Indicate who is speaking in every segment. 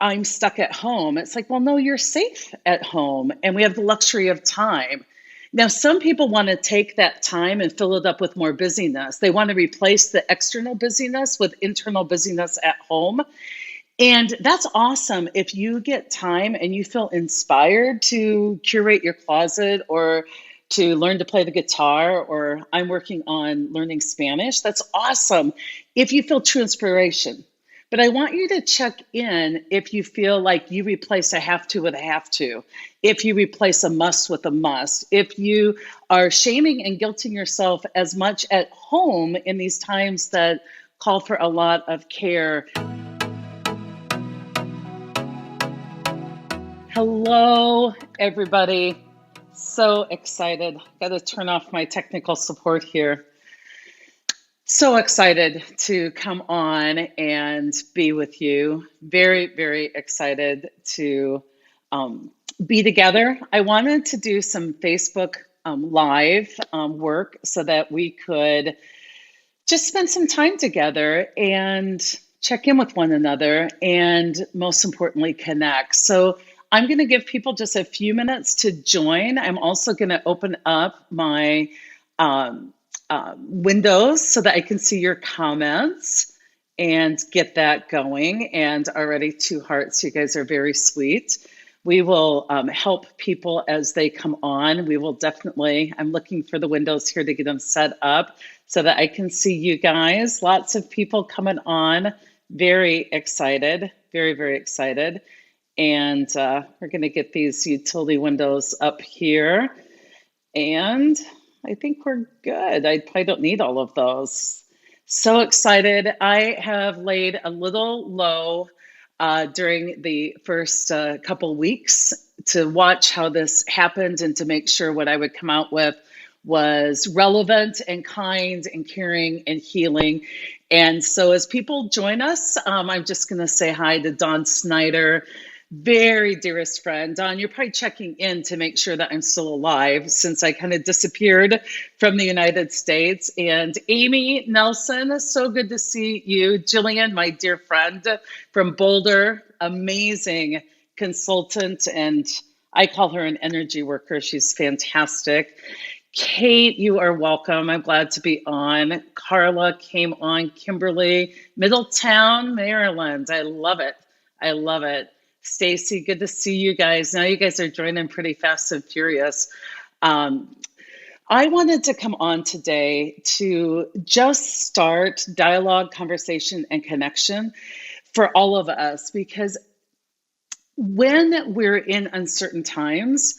Speaker 1: I'm stuck at home. It's like, well, no, you're safe at home and we have the luxury of time. Now, some people want to take that time and fill it up with more busyness. They want to replace the external busyness with internal busyness at home. And that's awesome if you get time and you feel inspired to curate your closet or to learn to play the guitar, or I'm working on learning Spanish. That's awesome if you feel true inspiration. But I want you to check in if you feel like you replace a have to with a have to, if you replace a must with a must, if you are shaming and guilting yourself as much at home in these times that call for a lot of care. Hello, everybody. So excited. Got to turn off my technical support here. So excited to come on and be with you. Very, very excited to be together. I wanted to do some Facebook Live work so that we could just spend some time together and check in with one another and most importantly, connect. So I'm going to give people just a few minutes to join. I'm also going to open up my windows so that I can see your comments and get that going. And already 2 hearts. You guys are very sweet. We will help people as they come on. We will definitely, I'm looking for the windows here to get them set up so that I can see you guys. Lots of people coming on. Very excited, very, very excited. And we're going to get these utility windows up here. And I think we're good. I probably don't need all of those. So excited. I have laid a little low during the first couple weeks to watch how this happened and to make sure what I would come out with was relevant and kind and caring and healing. And so as people join us, I'm just going to say hi to Dawn Snyder, very dearest friend. Dawn, you're probably checking in to make sure that I'm still alive since I kind of disappeared from the United States. And Amy Nelson, so good to see you. Jillian, my dear friend from Boulder, amazing consultant, and I call her an energy worker. She's fantastic. Kate, you are welcome. I'm glad to be on. Carla came on. Kimberly, Middletown, Maryland. I love it. I love it. Stacy, good to see you guys. Now you guys are joining pretty fast and furious. I wanted to come on today to just start dialogue, conversation, and connection for all of us, because when we're in uncertain times,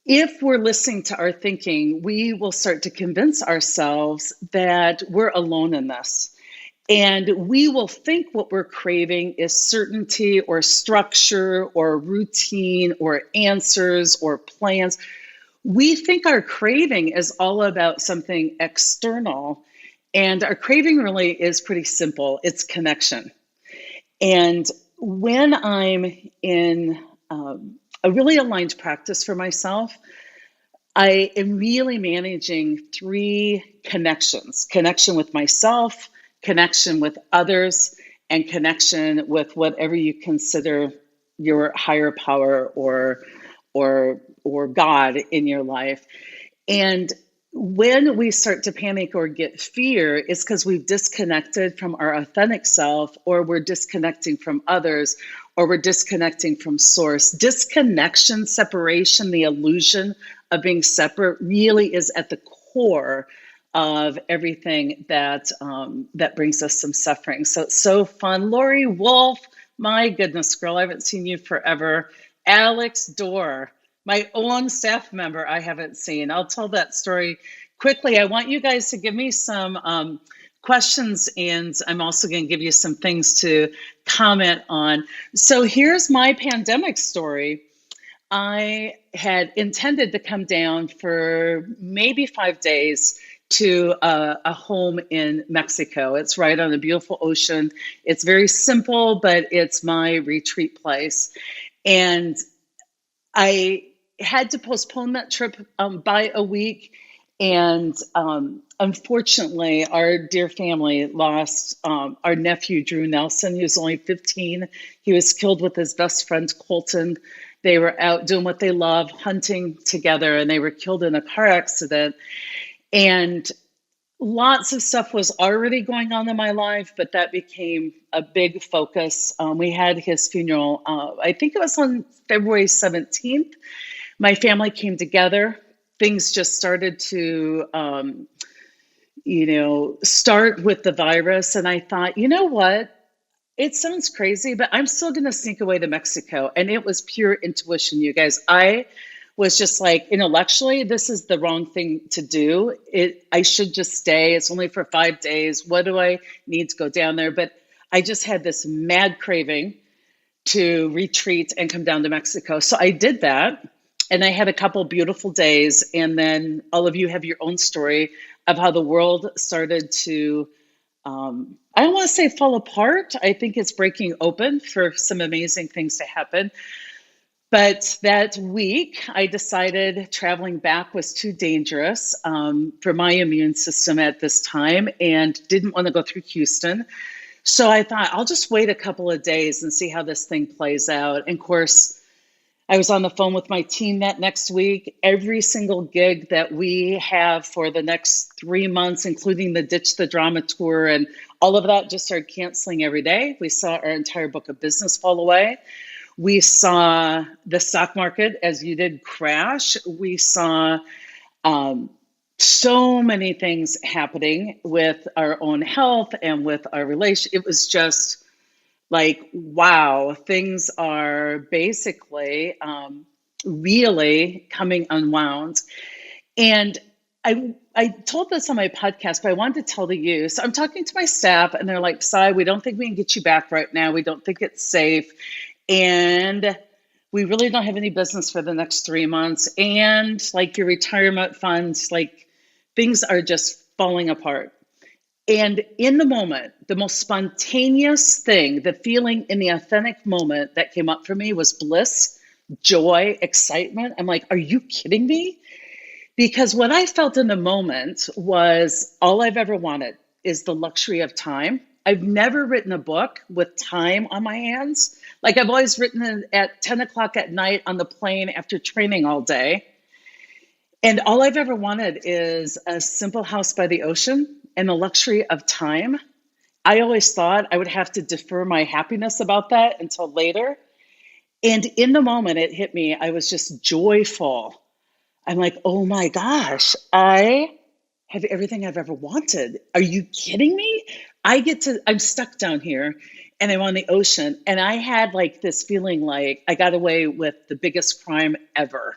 Speaker 1: if we're listening to our thinking, we will start to convince ourselves that we're alone in this. And we will think what we're craving is certainty or structure or routine or answers or plans. We think our craving is all about something external. And our craving really is pretty simple. It's connection. And when I'm in a really aligned practice for myself, I am really managing 3 connections: connection with myself, connection with others, and connection with whatever you consider your higher power or God in your life. And when we start to panic or get fear, it's because we've disconnected from our authentic self, or we're disconnecting from others, or we're disconnecting from source. Disconnection, separation, the illusion of being separate really is at the core of everything that that brings us some suffering. So it's so fun. Lori Wolf, my goodness, girl, I haven't seen you forever. Alex Dorr, my own staff member I haven't seen. I'll tell that story quickly. I want you guys to give me some questions, and I'm also going to give you some things to comment on. So here's my pandemic story. I had intended to come down for maybe 5 days to a home in Mexico. It's right on a beautiful ocean. It's very simple, but it's my retreat place. And I had to postpone that trip by a week. And unfortunately, our dear family lost our nephew, Drew Nelson. He was only 15. He was killed with his best friend, Colton. They were out doing what they love, hunting together, and they were killed in a car accident. And lots of stuff was already going on in my life, but that became a big focus. We had his funeral, I think it was on February 17th. My family came together. Things just started to, start with the virus. And I thought, you know what? It sounds crazy, but I'm still going to sneak away to Mexico. And it was pure intuition, you guys. I was just like, intellectually, this is the wrong thing to do. I should just stay. It's only for 5 days. What do I need to go down there? But I just had this mad craving to retreat and come down to Mexico. So I did that. And I had a couple beautiful days. And then all of you have your own story of how the world started to, I don't want to say fall apart. I think it's breaking open for some amazing things to happen. But that week, I decided traveling back was too dangerous for my immune system at this time and didn't want to go through Houston. So I thought I'll just wait a couple of days and see how this thing plays out. And of course, I was on the phone with my team that next week. Every single gig that we have for the next 3 months, including the Ditch the Drama tour and all of that, just started canceling every day. We saw our entire book of business fall away. We saw the stock market, as you did, crash. We saw so many things happening with our own health and with our relation. It was just like, wow, things are basically really coming unwound. And I told this on my podcast, but I wanted to tell to you. So I'm talking to my staff, and they're like, "Sai, we don't think we can get you back right now. We don't think it's safe. And we really don't have any business for the next 3 months. And like your retirement funds, like things are just falling apart." And in the moment, the most spontaneous thing, the feeling in the authentic moment that came up for me was bliss, joy, excitement. I'm like, are you kidding me? Because what I felt in the moment was all I've ever wanted is the luxury of time. I've never written a book with time on my hands. Like I've always written it at 10 o'clock at night on the plane after training all day. And all I've ever wanted is a simple house by the ocean and the luxury of time. I always thought I would have to defer my happiness about that until later. And in the moment it hit me, I was just joyful. I'm like, oh my gosh, I have everything I've ever wanted. Are you kidding me? I'm stuck down here and I'm on the ocean. And I had like this feeling like I got away with the biggest crime ever.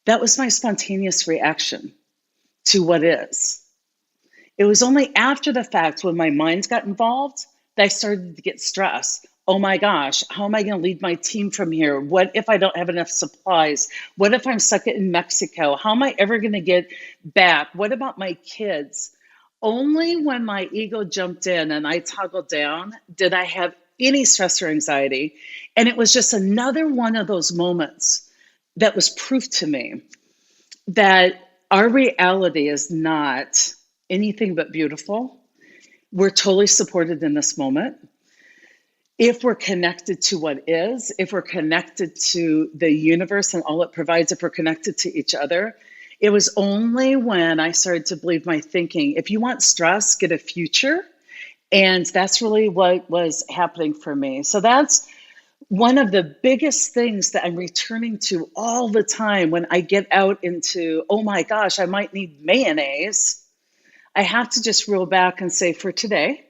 Speaker 1: That was my spontaneous reaction to what is. It was only after the fact when my mind got involved that I started to get stressed. Oh my gosh, how am I going to lead my team from here? What if I don't have enough supplies? What if I'm stuck in Mexico? How am I ever going to get back? What about my kids? Only when my ego jumped in and I toggled down did I have any stress or anxiety. And it was just another one of those moments that was proof to me that our reality is not anything but beautiful. We're totally supported in this moment. If we're connected to what is, if we're connected to the universe and all it provides, if we're connected to each other, it was only when I started to believe my thinking, if you want stress, get a future. And that's really what was happening for me. So that's one of the biggest things that I'm returning to all the time when I get out into, oh my gosh, I might need mayonnaise. I have to just reel back and say, for today,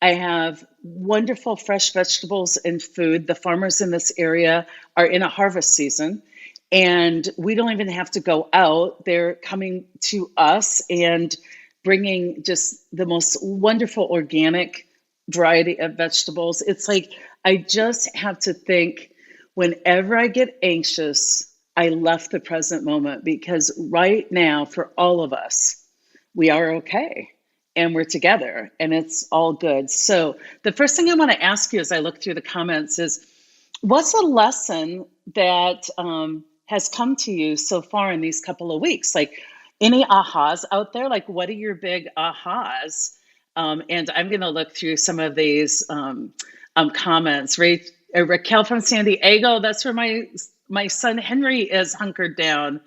Speaker 1: I have wonderful fresh vegetables and food. The farmers in this area are in a harvest season, and we don't even have to go out. They're coming to us and bringing just the most wonderful organic variety of vegetables. It's like I just have to think whenever I get anxious, I left the present moment, because right now, for all of us, we are okay and we're together and it's all good. So the first thing I want to ask you as I look through the comments is, what's a lesson that has come to you so far in these couple of weeks? Like, Any ahas out there? Like, what are your big ahas? And I'm going to look through some of these comments. Raquel from San Diego, that's where my son Henry is hunkered down.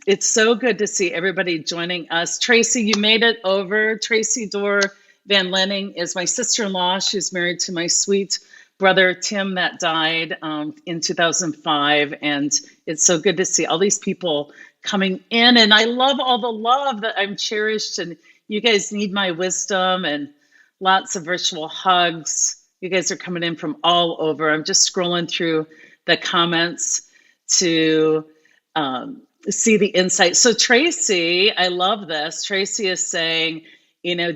Speaker 1: It's so good to see everybody joining us. Tracy, you made it over. Tracy Dorr Van Lenning is my sister-in-law. She's married to my sweet brother Tim that died in 2005. And it's so good to see all these people coming in. And I love all the love that I'm cherished. And you guys need my wisdom and lots of virtual hugs. You guys are coming in from all over. I'm just scrolling through the comments to see the insight. So Tracy, I love this. Tracy is saying,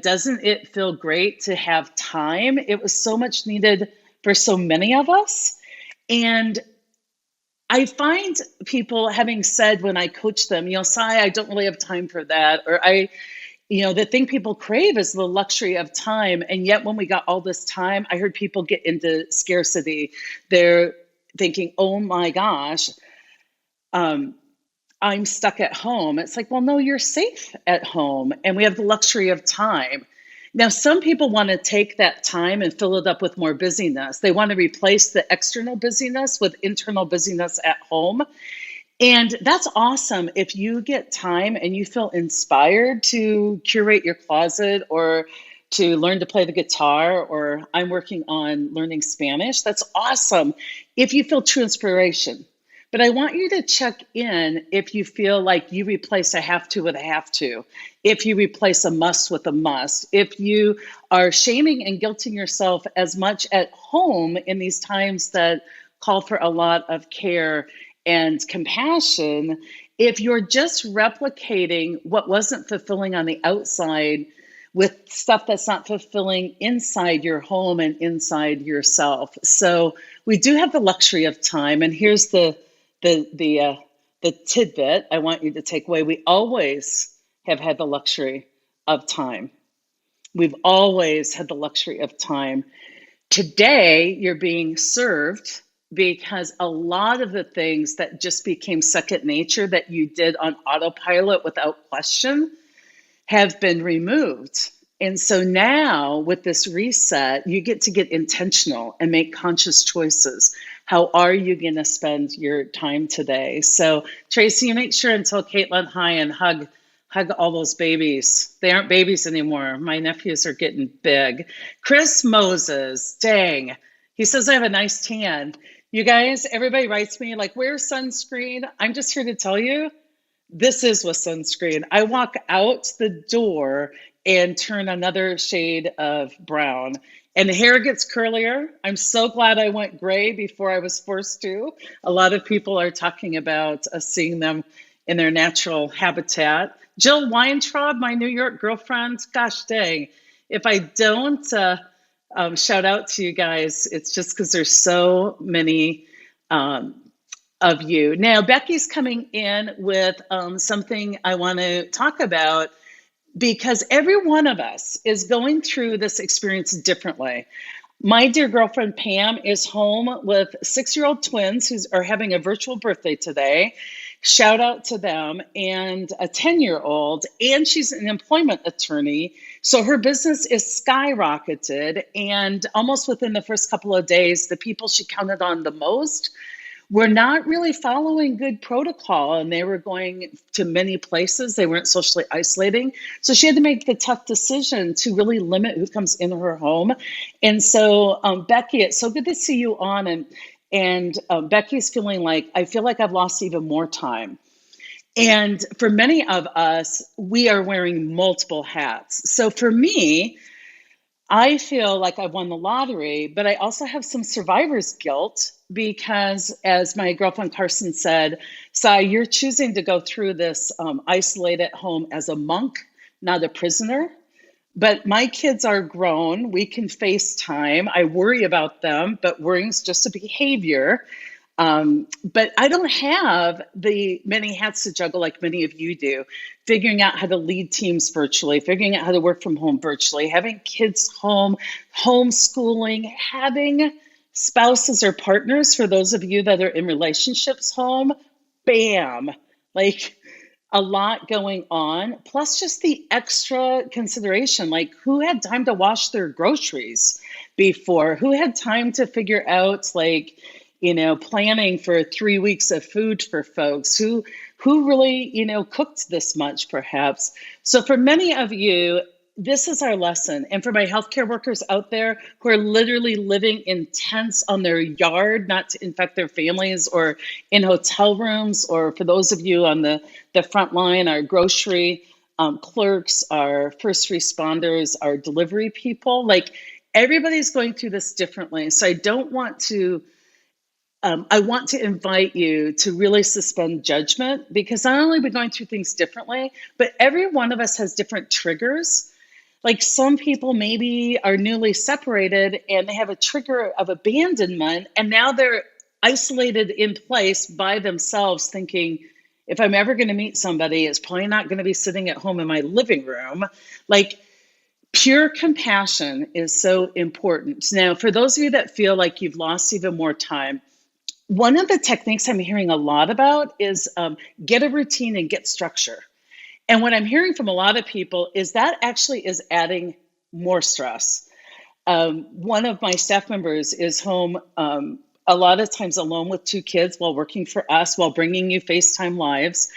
Speaker 1: doesn't it feel great to have time? It was so much needed for so many of us. And I find people having said when I coach them, Sai, I don't really have time for that. Or the thing people crave is the luxury of time. And yet when we got all this time, I heard people get into scarcity. They're thinking, oh my gosh, I'm stuck at home. It's like, well, no, you're safe at home and we have the luxury of time. Now, some people want to take that time and fill it up with more busyness. They want to replace the external busyness with internal busyness at home. And that's awesome if you get time and you feel inspired to curate your closet or to learn to play the guitar, or I'm working on learning Spanish. That's awesome if you feel true inspiration. But I want you to check in if you feel like you replace a have to with a have to, if you replace a must with a must, if you are shaming and guilting yourself as much at home in these times that call for a lot of care and compassion, if you're just replicating what wasn't fulfilling on the outside with stuff that's not fulfilling inside your home and inside yourself. So we do have the luxury of time. And here's the tidbit I want you to take away. We always have had the luxury of time. We've always had the luxury of time. Today, you're being served because a lot of the things that just became second nature that you did on autopilot without question have been removed. And so now with this reset, you get to get intentional and make conscious choices. How are you going to spend your time today? So Tracy, you make sure and tell Caitlin hi and hug all those babies. They aren't babies anymore. My nephews are getting big. Chris Moses, dang. He says I have a nice tan. You guys, everybody writes me like, where's sunscreen? I'm just here to tell you, this is with sunscreen. I walk out the door and turn another shade of brown. And the hair gets curlier. I'm so glad I went gray before I was forced to. A lot of people are talking about seeing them in their natural habitat. Jill Weintraub, my New York girlfriend, gosh dang. If I don't shout out to you guys, it's just because there's so many of you. Now, Becky's coming in with something I want to talk about because every one of us is going through this experience differently. My dear girlfriend Pam is home with 6-year-old twins who are having a virtual birthday today. Shout out to them, and a 10-year-old, and she's an employment attorney. So her business is skyrocketed, and almost within the first couple of days, the people she counted on the most were not really following good protocol, and they were going to many places. They weren't socially isolating. So she had to make the tough decision to really limit who comes in her home. And so, Becky, it's so good to see you on. And Becky's feeling like, I feel like I've lost even more time. And for many of us, we are wearing multiple hats. So for me, I feel like I've won the lottery, but I also have some survivor's guilt because, as my girlfriend Carson said, Sai, you're choosing to go through this isolate at home as a monk, not a prisoner. But my kids are grown. We can FaceTime. I worry about them, but worrying is just a behavior. But I don't have the many hats to juggle like many of you do, figuring out how to lead teams virtually, figuring out how to work from home virtually, having kids home, homeschooling, having spouses or partners, for those of you that are in relationships home, bam. Like, a lot going on, plus just the extra consideration, like who had time to wash their groceries before, who had time to figure out like, planning for 3 weeks of food for folks, who really, cooked this much perhaps. So for many of you, this is our lesson. And for my healthcare workers out there who are literally living in tents on their yard, not to infect their families, or in hotel rooms, or for those of you on the front line, our grocery clerks, our first responders, our delivery people, like everybody's going through this differently. So I want to invite you to really suspend judgment, because not only are we going through things differently, but every one of us has different triggers. Like some people maybe are newly separated and they have a trigger of abandonment, and now they're isolated in place by themselves, thinking, if I'm ever going to meet somebody, it's probably not going to be sitting at home in my living room. Like, pure compassion is so important. Now, for those of you that feel like you've lost even more time, one of the techniques I'm hearing a lot about is get a routine and get structure. And what I'm hearing from a lot of people is that actually is adding more stress. One of my staff members is home a lot of times alone with 2 kids while working for us, while bringing you FaceTime lives.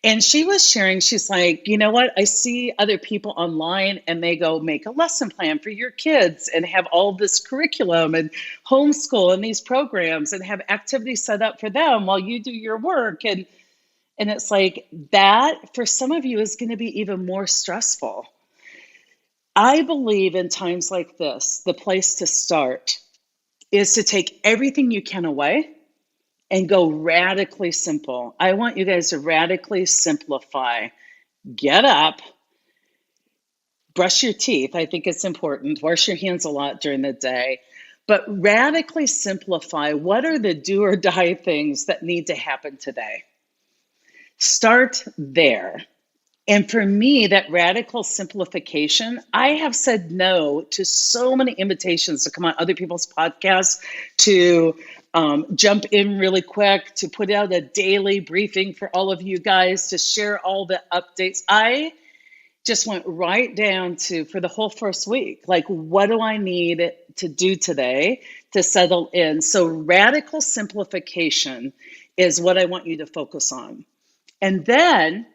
Speaker 1: And she was sharing, she's like, you know what? I see other people online and they go make a lesson plan for your kids and have all this curriculum and homeschool and these programs and have activities set up for them while you do your work. And it's like that for some of you is going to be even more stressful. I believe in times like this, the place to start is to take everything you can away and go radically simple. I want you guys to radically simplify. Get up, brush your teeth. I think it's important. Wash your hands a lot during the day. But radically simplify. What are the do or die things that need to happen today? Start there. And for me, that radical simplification, I have said no to so many invitations to come on other people's podcasts, to jump in really quick, to put out a daily briefing for all of you guys, to share all the updates. I just went right down to, for the whole first week, like, what do I need to do today to settle in? So radical simplification is what I want you to focus on. And then,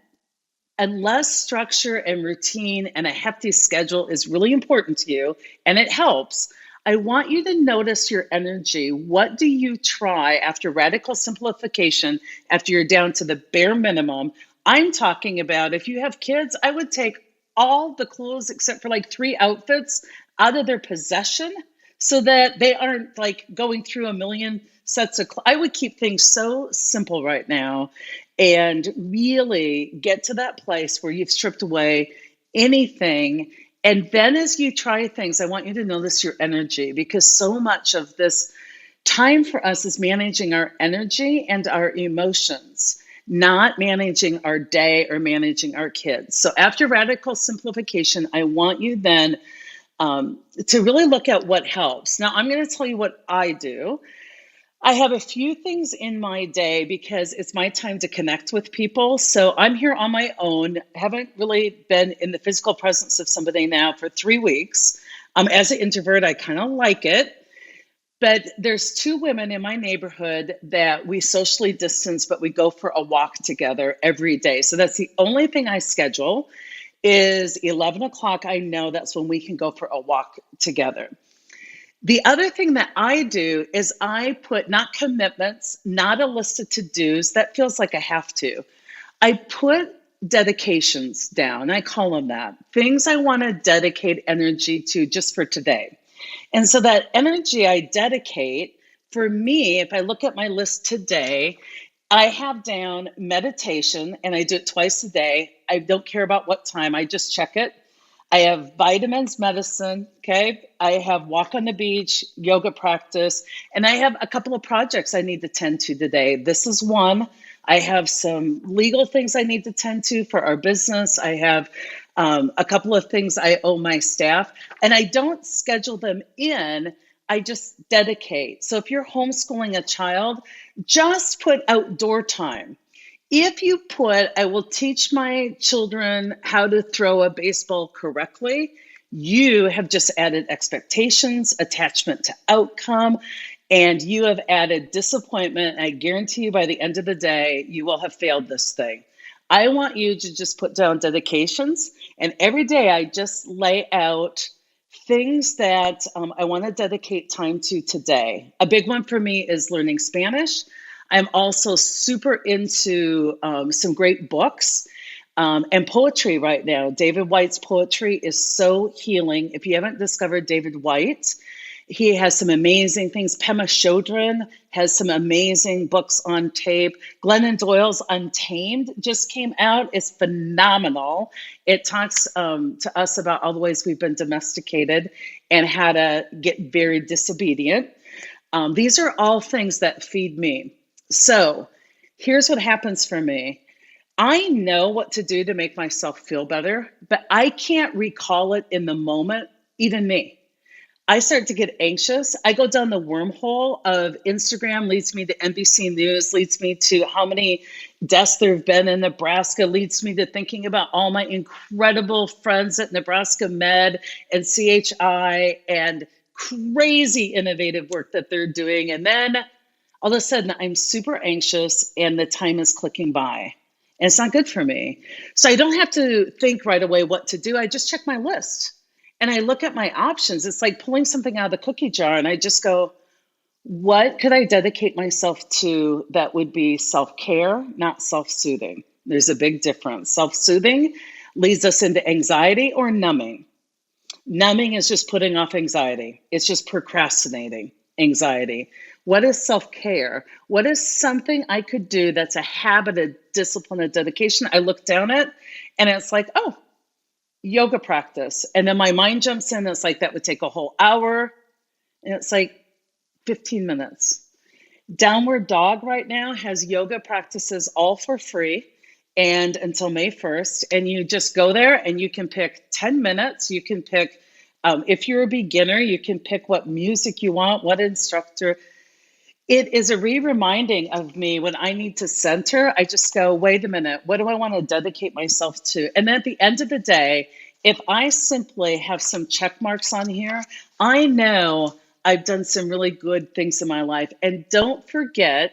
Speaker 1: unless structure and routine and a hefty schedule is really important to you, and it helps, I want you to notice your energy. What do you try after radical simplification, after you're down to the bare minimum? I'm talking about, if you have kids, I would take all the clothes except for like 3 outfits out of their possession so that they aren't like going through a million sets of clothes. I would keep things so simple right now and really get to that place where you've stripped away anything. And then as you try things, I want you to notice your energy, because so much of this time for us is managing our energy and our emotions, not managing our day or managing our kids. So after radical simplification, I want you then to really look at what helps. Now, I'm going to tell you what I do. I have a few things in my day because it's my time to connect with people. So I'm here on my own. Haven't really been in the physical presence of somebody now for 3 weeks. As an introvert, I kind of like it. But there's 2 women in my neighborhood that we socially distance, but we go for a walk together every day. So that's the only thing I schedule is 11 o'clock. I know that's when we can go for a walk together. The other thing that I do is I put not commitments, not a list of to-dos. That feels like a have to. I put dedications down. I call them that. Things I want to dedicate energy to just for today. And so that energy I dedicate, for me, if I look at my list today, I have down meditation, and I do it twice a day. I don't care about what time. I just check it. I have vitamins, medicine, okay? I have walk on the beach, yoga practice, and I have a couple of projects I need to tend to today. This is one. I have some legal things I need to tend to for our business. I have a couple of things I owe my staff, and I don't schedule them in. I just dedicate. So if you're homeschooling a child, just put outdoor time. If you put, I will teach my children how to throw a baseball correctly, you have just added expectations, attachment to outcome, and you have added disappointment. I guarantee you by the end of the day, you will have failed this thing. I want you to just put down dedications, and every day I just lay out things that I want to dedicate time to today. A big one for me is learning Spanish. I'm also super into some great books and poetry right now. David White's poetry is so healing. If you haven't discovered David White, he has some amazing things. Pema Chodron has some amazing books on tape. Glennon Doyle's Untamed just came out. It's phenomenal. It talks to us about all the ways we've been domesticated and how to get very disobedient. These are all things that feed me. So here's what happens for me. I know what to do to make myself feel better, but I can't recall it in the moment, even me. I start to get anxious. I go down the wormhole of Instagram, leads me to NBC News, leads me to how many deaths there have been in Nebraska, leads me to thinking about all my incredible friends at Nebraska Med and CHI and crazy innovative work that they're doing. And then all of a sudden, I'm super anxious and the time is clicking by. And it's not good for me. So I don't have to think right away what to do. I just check my list and I look at my options. It's like pulling something out of the cookie jar and I just go, what could I dedicate myself to that would be self-care, not self-soothing? There's a big difference. Self-soothing leads us into anxiety or numbing. Numbing is just putting off anxiety. It's just procrastinating anxiety. What is self-care? What is something I could do that's a habit, a discipline, a dedication? I look down at and it's like, oh, yoga practice. And then my mind jumps in. It's like, that would take a whole hour. And it's like 15 minutes. Downward Dog right now has yoga practices all for free and until May 1st. And you just go there and you can pick 10 minutes. You can pick, if you're a beginner, you can pick what music you want, what instructor. It is a reminding of me when I need to center. I just go, wait a minute, what do I want to dedicate myself to? And then at the end of the day, if I simply have some check marks on here, I know I've done some really good things in my life. And don't forget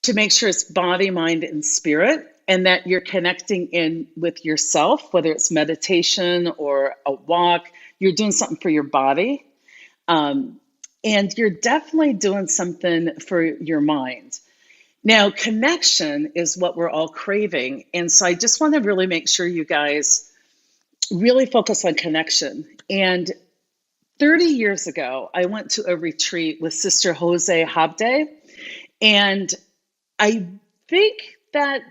Speaker 1: to make sure it's body, mind, and spirit, and that you're connecting in with yourself, whether it's meditation or a walk, you're doing something for your body. And you're definitely doing something for your mind. Now, connection is what we're all craving. And so I just want to really make sure you guys really focus on connection. And 30 years ago, I went to a retreat with Sister Jose Habde. And I think that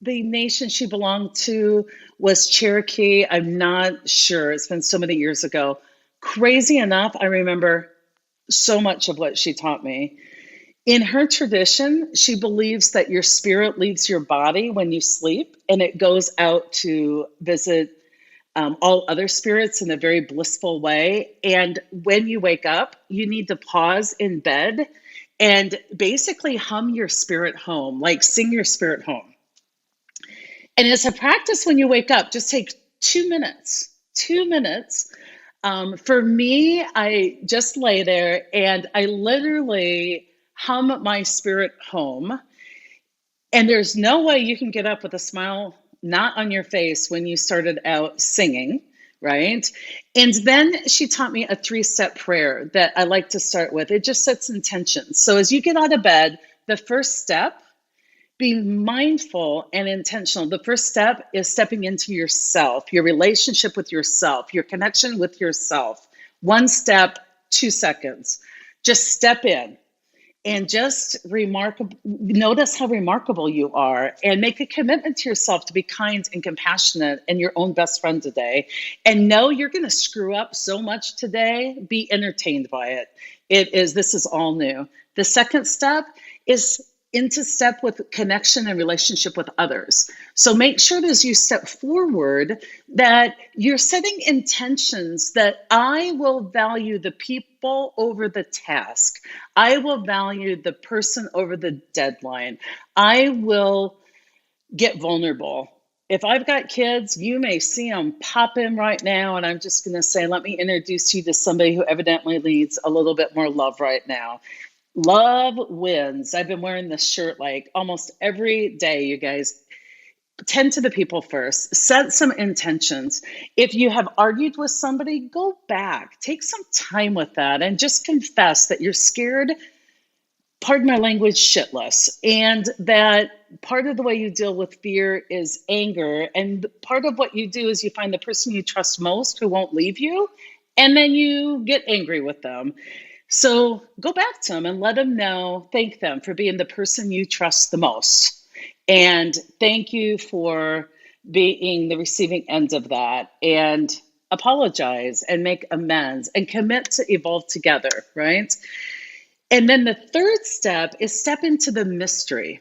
Speaker 1: the nation she belonged to was Cherokee. I'm not sure. It's been so many years ago. Crazy enough, I remember so much of what she taught me. In her tradition, she believes that your spirit leaves your body when you sleep and it goes out to visit all other spirits in a very blissful way. And when you wake up, you need to pause in bed and basically hum your spirit home, like sing your spirit home. And it's a practice when you wake up. Just take 2 minutes, 2 minutes. For me, I just lay there and I literally hum my spirit home. And there's no way you can get up with a smile not on your face when you started out singing, right? And then she taught me a 3-step prayer that I like to start with. It just sets intentions. So as you get out of bed, the first step, be mindful and intentional. The first step is stepping into yourself, your relationship with yourself, your connection with yourself. 1 step, 2 seconds. Just step in and just notice how remarkable you are and make a commitment to yourself to be kind and compassionate and your own best friend today. And know you're going to screw up so much today. Be entertained by it. This is all new. The second step is into step with connection and relationship with others. So make sure that as you step forward that you're setting intentions that I will value the people over the task. I will value the person over the deadline. I will get vulnerable. If I've got kids, you may see them pop in right now, and I'm just going to say, let me introduce you to somebody who evidently needs a little bit more love right now. Love wins. I've been wearing this shirt like almost every day, you guys. Tend to the people first. Set some intentions. If you have argued with somebody, go back. Take some time with that and just confess that you're scared, pardon my language, shitless. And that part of the way you deal with fear is anger. And part of what you do is you find the person you trust most who won't leave you, and then you get angry with them. So go back to them and let them know, thank them for being the person you trust the most. And thank you for being the receiving end of that. And apologize and make amends and commit to evolve together, right? And then the third step is step into the mystery,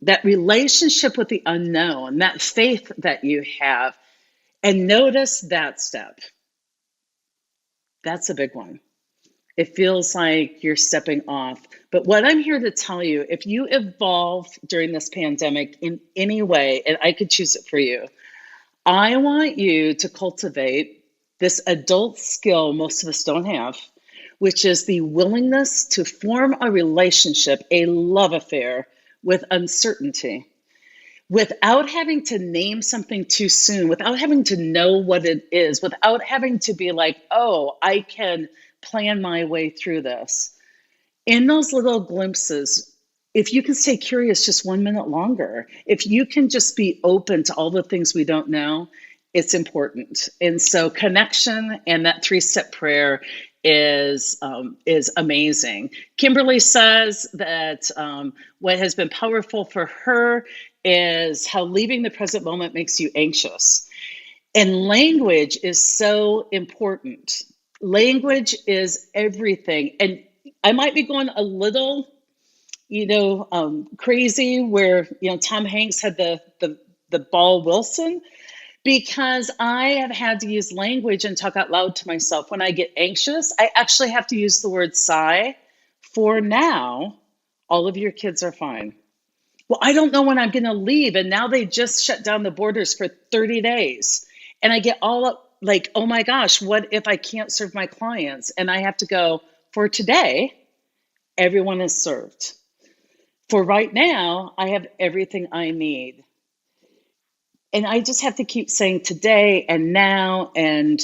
Speaker 1: that relationship with the unknown, that faith that you have, and notice that step. That's a big one. It feels like you're stepping off. But what I'm here to tell you, if you evolve during this pandemic in any way, and I could choose it for you, I want you to cultivate this adult skill most of us don't have, which is the willingness to form a relationship, a love affair with uncertainty, without having to name something too soon, without having to know what it is, without having to be like, oh, I can plan my way through this. In those little glimpses, if you can stay curious just 1 minute longer, if you can just be open to all the things we don't know, it's important. And so connection and that 3-step prayer is amazing. Kimberly says that what has been powerful for her is how leaving the present moment makes you anxious. And language is so important. Language is everything. And I might be going a little, crazy where, Tom Hanks had the ball Wilson, because I have had to use language and talk out loud to myself. When I get anxious, I actually have to use the word sigh. For now, all of your kids are fine. Well, I don't know when I'm going to leave. And now they just shut down the borders for 30 days. And I get all up like, oh my gosh, what if I can't serve my clients? And I have to go, for today, everyone is served. For right now, I have everything I need. And I just have to keep saying today and now and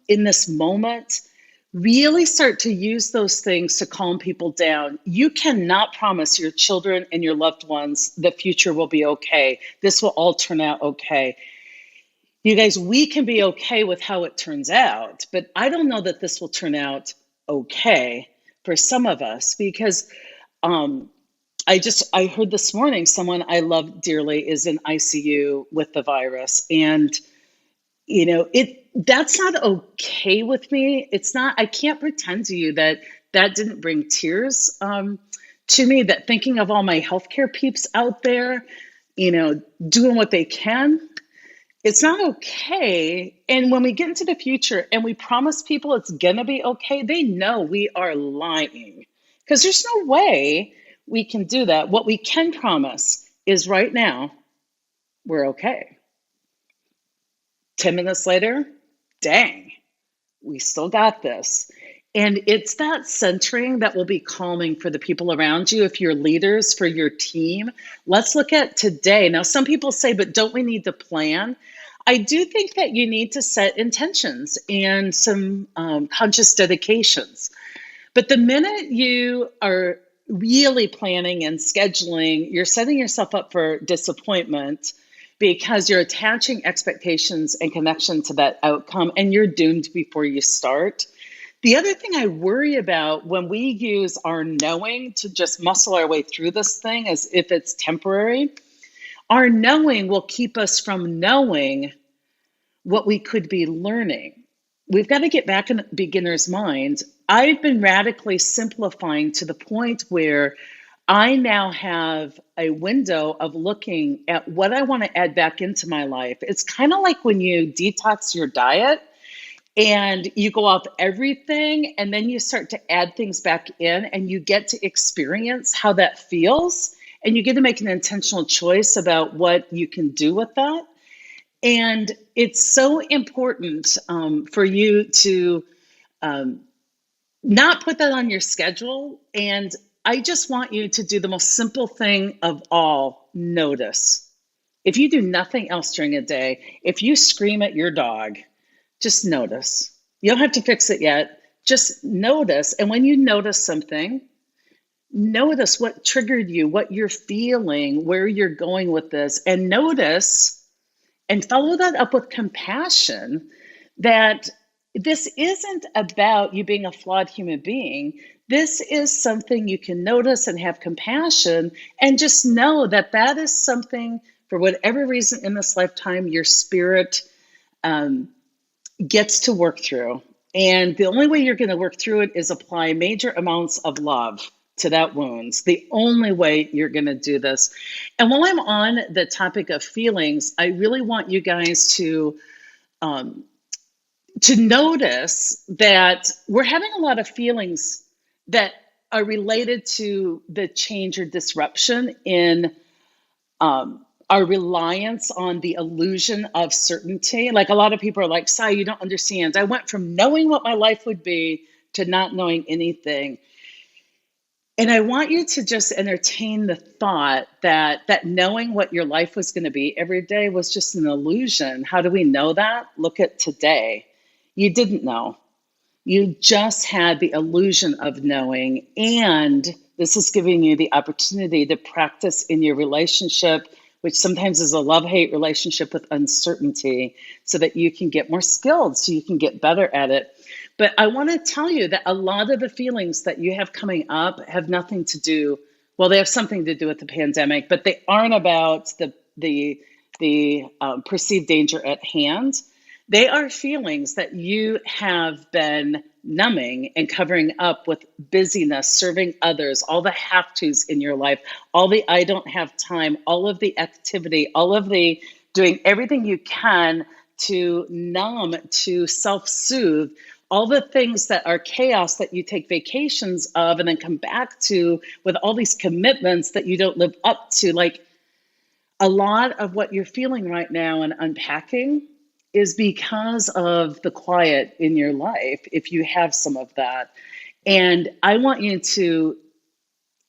Speaker 1: in this moment, really start to use those things to calm people down. You cannot promise your children and your loved ones the future will be okay. This will all turn out okay. You guys, we can be okay with how it turns out, but I don't know that this will turn out okay for some of us, because I heard this morning someone I love dearly is in ICU with the virus, and that's not okay with me. It's not. I can't pretend to you that didn't bring tears to me. That thinking of all my healthcare peeps out there, doing what they can. It's not okay. And when we get into the future and we promise people it's gonna be okay, they know we are lying, because there's no way we can do that. What we can promise is right now, we're okay. 10 minutes later, dang, we still got this. And it's that centering that will be calming for the people around you. If you're leaders, for your team, let's look at today. Now, some people say, but don't we need to plan? I do think that you need to set intentions and some conscious dedications. But the minute you are really planning and scheduling, you're setting yourself up for disappointment, because you're attaching expectations and connection to that outcome, and you're doomed before you start. The other thing I worry about when we use our knowing to just muscle our way through this thing as if it's temporary, our knowing will keep us from knowing what we could be learning. We've got to get back in the beginner's mind. I've been radically simplifying to the point where I now have a window of looking at what I want to add back into my life. It's kind of like when you detox your diet and you go off everything, and then you start to add things back in, and you get to experience how that feels. And you get to make an intentional choice about what you can do with that. And it's so important for you to um, not put that on your schedule. And I just want you to do the most simple thing of all: notice. If you do nothing else during a day, if you scream at your dog, just notice. You don't have to fix it yet. Just notice. And when you notice something, notice what triggered you, what you're feeling, where you're going with this, and notice and follow that up with compassion that this isn't about you being a flawed human being. This is something you can notice and have compassion, and just know that that is something, for whatever reason in this lifetime, your spirit gets to work through. And the only way you're going to work through it is apply major amounts of love to that wound. It's the only way you're going to do this. And while I'm on the topic of feelings, I really want you guys to notice that we're having a lot of feelings that are related to the change or disruption in our reliance on the illusion of certainty. Like, a lot of people are like, Sai, you don't understand. I went from knowing what my life would be to not knowing anything. And I want you to just entertain the thought that knowing what your life was going to be every day was just an illusion. How do we know that? Look at today. You didn't know. You just had the illusion of knowing. And this is giving you the opportunity to practice in your relationship, which sometimes is a love-hate relationship with uncertainty, so that you can get more skilled, so you can get better at it. But I want to tell you that a lot of the feelings that you have coming up have nothing to do, well, they have something to do with the pandemic, but they aren't about the perceived danger at hand. They are feelings that you have been numbing and covering up with busyness, serving others, all the have tos in your life, all the I don't have time, all of the activity, all of the doing everything you can to numb, to self-soothe, all the things that are chaos that you take vacations of and then come back to with all these commitments that you don't live up to. Like, a lot of what you're feeling right now and unpacking is because of the quiet in your life, if you have some of that. And I want you to,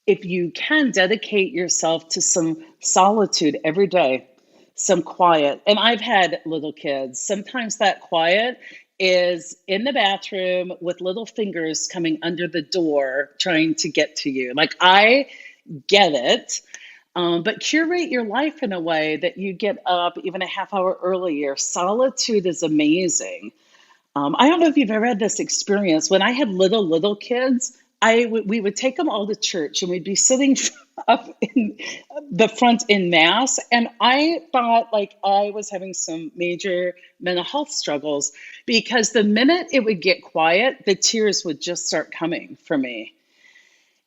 Speaker 1: if you can, dedicate yourself to some solitude every day, some quiet. And I've had little kids. Sometimes that quiet is in the bathroom with little fingers coming under the door trying to get to you. Like, I get it. But curate your life in a way that you get up even a half hour earlier. Solitude is amazing. I don't know if you've ever had this experience. When I had little kids, we would take them all to church, and we'd be sitting up in the front in mass. And I thought, like, I was having some major mental health struggles, because the minute it would get quiet, the tears would just start coming for me.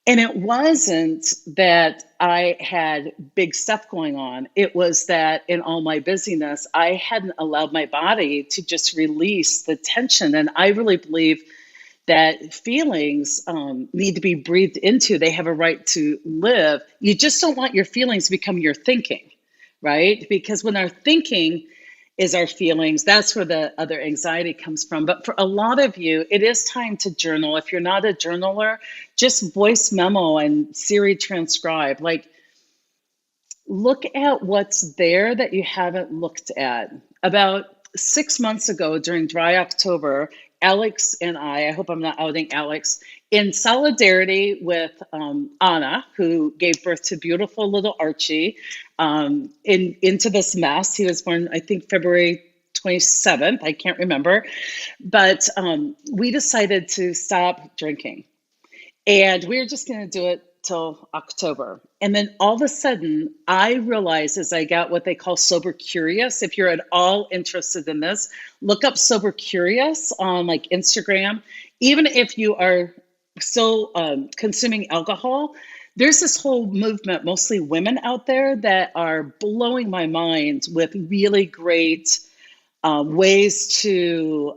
Speaker 1: And it wasn't that I had big stuff going on. It was that in all my busyness, I hadn't allowed my body to just release the tension. And I really believe that feelings need to be breathed into. They have a right to live. You just don't want your feelings to become your thinking, right? Because when our thinking is our feelings, that's where the other anxiety comes from. But for a lot of you, it is time to journal. If you're not a journaler, just voice memo and Siri transcribe. Like, look at what's there that you haven't looked at. About 6 months ago, during dry October, Alex and I hope I'm not outing Alex, in solidarity with Anna, who gave birth to beautiful little Archie, into this mess. He was born, I think, February 27th. I can't remember. But we decided to stop drinking. And we were just going to do it till October. And then all of a sudden, I realized, as I got what they call sober curious. If you're at all interested in this, look up sober curious on, like, Instagram. Even if you are still consuming alcohol, there's this whole movement, mostly women out there, that are blowing my mind with really great ways to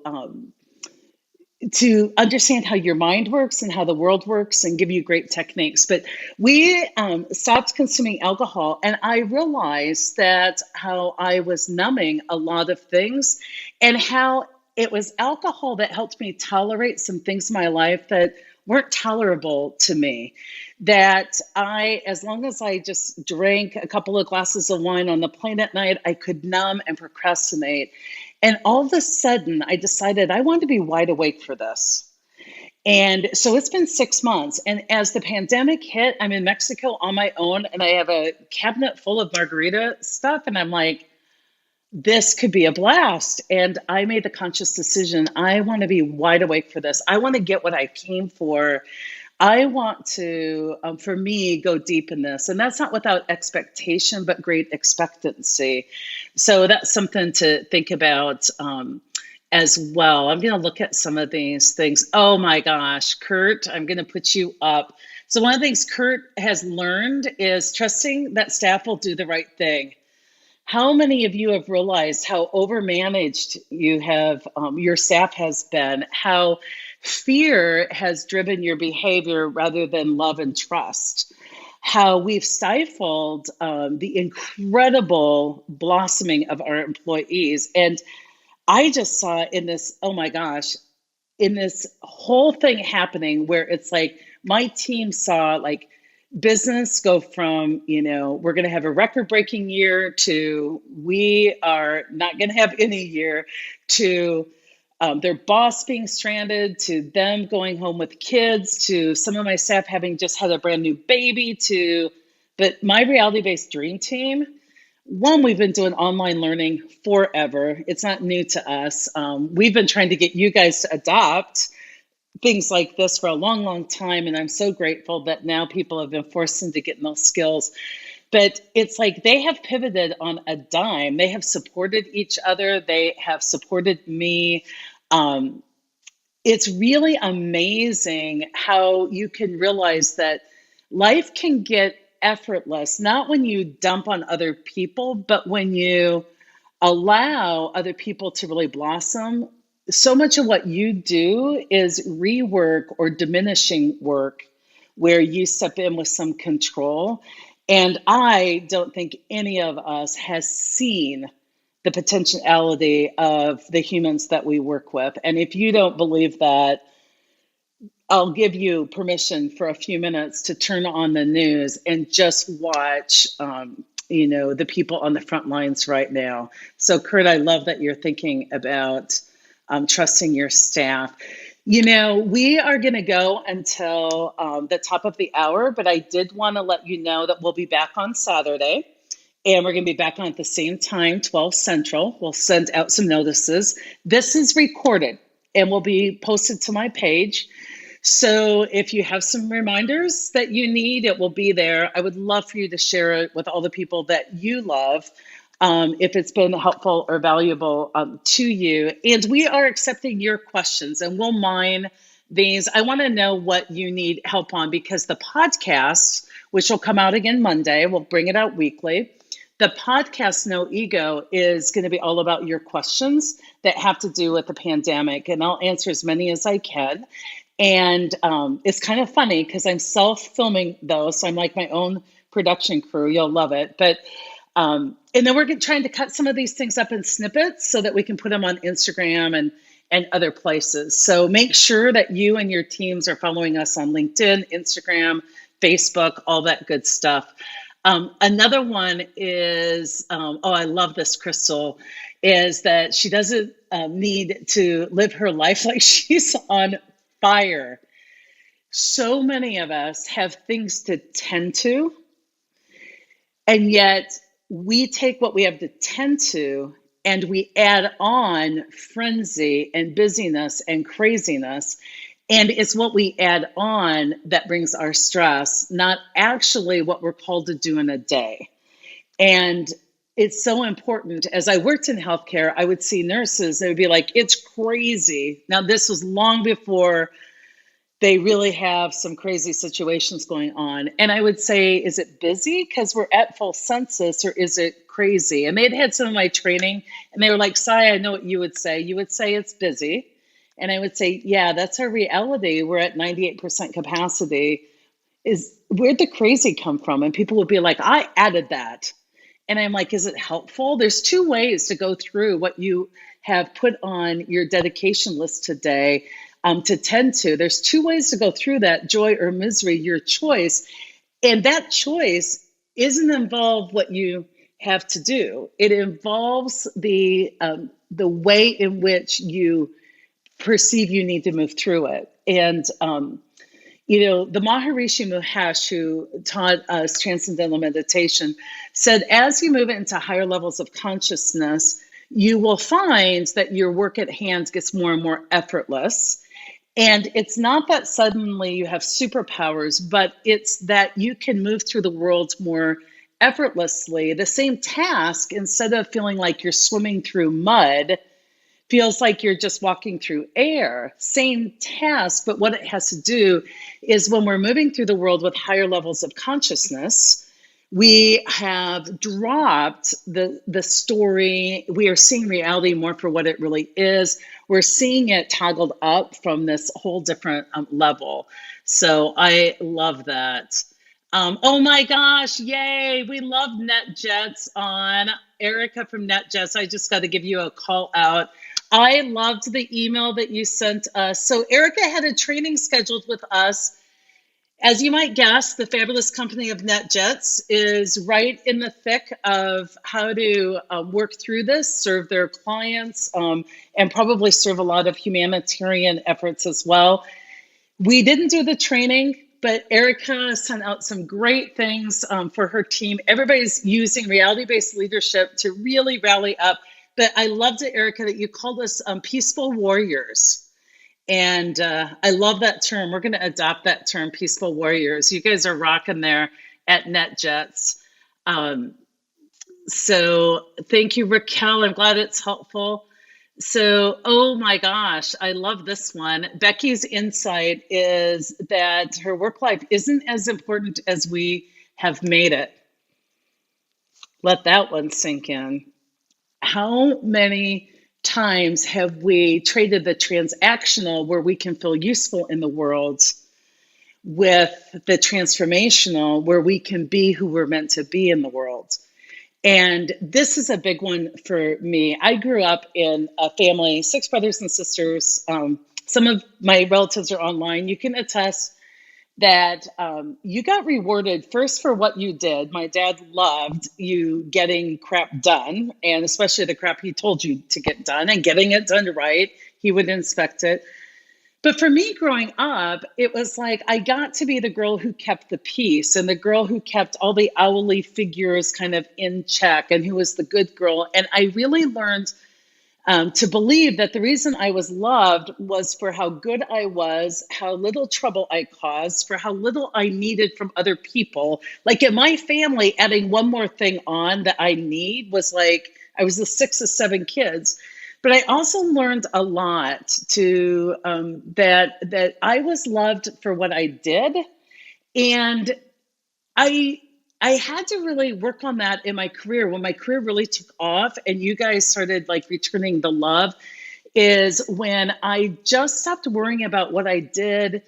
Speaker 1: to understand how your mind works and how the world works and give you great techniques. But we stopped consuming alcohol, and I realized that how I was numbing a lot of things, and how it was alcohol that helped me tolerate some things in my life that weren't tolerable to me. That as long as I just drank a couple of glasses of wine on the plane at night, I could numb and procrastinate. And all of a sudden, I decided I wanted to be wide awake for this. And so it's been 6 months. And as the pandemic hit, I'm in Mexico on my own, and I have a cabinet full of margarita stuff. And I'm like, this could be a blast. And I made the conscious decision, I want to be wide awake for this. I want to get what I came for. I want to, for me, go deep in this. And that's not without expectation, but great expectancy. So that's something to think about as well. I'm going to look at some of these things. Oh my gosh, Kurt, I'm going to put you up. So one of the things Kurt has learned is trusting that staff will do the right thing. How many of you have realized how overmanaged your staff has been, how fear has driven your behavior rather than love and trust, how we've stifled the incredible blossoming of our employees? And I just saw in this, oh my gosh, in this whole thing happening where it's like my team saw like business go from, we're going to have a record breaking year to we are not going to have any year to their boss being stranded to them going home with kids to some of my staff having just had a brand new baby but my reality-based dream team, one, we've been doing online learning forever. It's not new to us. We've been trying to get you guys to adopt things like this for a long, long time. And I'm so grateful that now people have been forced into getting those skills. But it's like they have pivoted on a dime. They have supported each other. They have supported me. It's really amazing how you can realize that life can get effortless, not when you dump on other people, but when you allow other people to really blossom. So much of what you do is rework or diminishing work where you step in with some control. And I don't think any of us has seen the potentiality of the humans that we work with. And if you don't believe that, I'll give you permission for a few minutes to turn on the news and just watch, the people on the front lines right now. So, Kurt, I love that you're thinking about trusting your staff. We are going to go until the top of the hour, but I did want to let you know that we'll be back on Saturday. And we're going to be back on at the same time, 12 Central. We'll send out some notices. This is recorded and will be posted to my page. So if you have some reminders that you need, it will be there. I would love for you to share it with all the people that you love, if it's been helpful or valuable to you. And we are accepting your questions, and we'll mine these. I want to know what you need help on, because the podcast, which will come out again Monday, we'll bring it out weekly. The podcast, No Ego, is going to be all about your questions that have to do with the pandemic, and I'll answer as many as I can. And it's kind of funny because I'm self-filming those, so I'm like my own production crew. You'll love it. But and then we're trying to cut some of these things up in snippets so that we can put them on Instagram and other places. So make sure that you and your teams are following us on LinkedIn, Instagram, Facebook, all that good stuff. Another one is, I love this, Crystal, is that she doesn't need to live her life like she's on fire. So many of us have things to tend to, and yet we take what we have to tend to and we add on frenzy and busyness and craziness. And it's what we add on that brings our stress, not actually what we're called to do in a day. And it's so important. As I worked in healthcare, I would see nurses, they would be like, it's crazy. Now, this was long before they really have some crazy situations going on. And I would say, is it busy because we're at full census, or is it crazy? And they'd had some of my training, and they were like, Sai, I know what you would say. You would say it's busy. And I would say, yeah, that's our reality. We're at 98% capacity. Is where'd the crazy come from? And people would be like, I added that. And I'm like, is it helpful? There's two ways to go through what you have put on your dedication list today to tend to. There's two ways to go through that, joy or misery, your choice. And that choice isn't involve what you have to do. It involves the way in which you perceive you need to move through it. And the Maharishi Mahesh, who taught us transcendental meditation, said as you move into higher levels of consciousness, you will find that your work at hand gets more and more effortless. And it's not that suddenly you have superpowers, but it's that you can move through the world more effortlessly. The same task, instead of feeling like you're swimming through mud, feels like you're just walking through air. Same task, but what it has to do is when we're moving through the world with higher levels of consciousness, we have dropped the story. We are seeing reality more for what it really is. We're seeing it toggled up from this whole different level. So I love that. Oh my gosh, yay. We love NetJets on. Erica from NetJets, I just got to give you a call out. I loved the email that you sent us. So Erica had a training scheduled with us. As you might guess, the fabulous company of NetJets is right in the thick of how to work through this, serve their clients, and probably serve a lot of humanitarian efforts as well. We didn't do the training, but Erica sent out some great things for her team. Everybody's using reality-based leadership to really rally up. But I loved it, Erica, that you called us peaceful warriors. And I love that term. We're going to adopt that term, peaceful warriors. You guys are rocking there at NetJets. So thank you, Raquel. I'm glad it's helpful. So, oh my gosh, I love this one. Becky's insight is that her work life isn't as important as we have made it. Let that one sink in. How many times have we traded the transactional, where we can feel useful in the world, with the transformational, where we can be who we're meant to be in the world? And this is a big one for me. I grew up in a family, 6 brothers and sisters. Some of my relatives are online. You can attest that you got rewarded first for what you did. My dad loved you getting crap done, and especially the crap he told you to get done and getting it done right. He would inspect it. But for me growing up, it was like I got to be the girl who kept the peace and the girl who kept all the owly figures kind of in check and who was the good girl. And I really learned to believe that the reason I was loved was for how good I was, how little trouble I caused, for how little I needed from other people. Like in my family, adding one more thing on that I need was like, I was the 6 of 7 kids. But I also learned a lot to that I was loved for what I did. And I had to really work on that in my career. When my career really took off and you guys started like returning the love, is when I just stopped worrying about what I did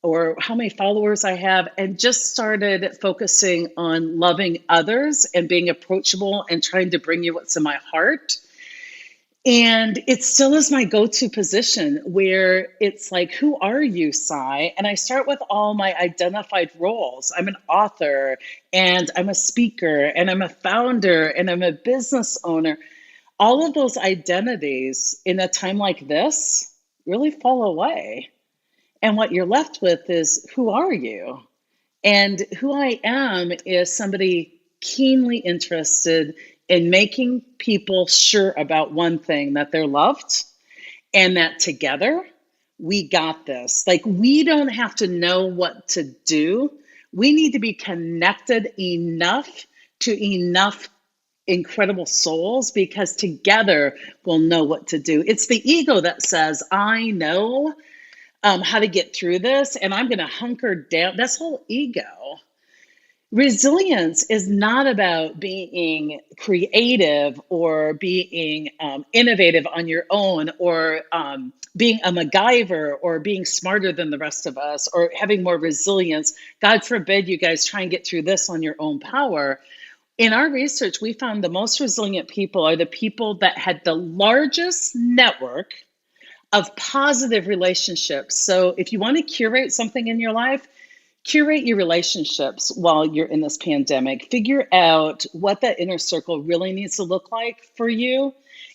Speaker 1: or how many followers I have and just started focusing on loving others and being approachable and trying to bring you what's in my heart. And it still is my go-to position where it's like, who are you, Sai? And I start with all my identified roles. I'm an author, and I'm a speaker, and I'm a founder, and I'm a business owner. All of those identities in a time like this really fall away. And what you're left with is, who are you? And who I am is somebody keenly interested in making people sure about one thing, that they're loved and that together we got this. Like, we don't have to know what to do. We need to be connected enough to enough incredible souls, because together we'll know what to do. It's the ego that says, I know how to get through this and I'm going to hunker down. That's whole ego. Resilience is not about being creative or being innovative on your own, or being a MacGyver, or being smarter than the rest of us, or having more resilience. God forbid you guys try and get through this on your own power. In our research, we found the most resilient people are the people that had the largest network of positive relationships. So if you want to curate something in your life, curate your relationships while you're in this pandemic. Figure out what that inner circle really needs to look like for you,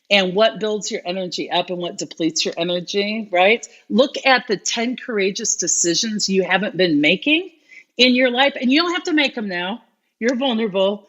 Speaker 1: and what builds your energy up and what depletes your energy, right? Look at the 10 courageous decisions you haven't been making in your life, and you don't have to make them now. You're vulnerable.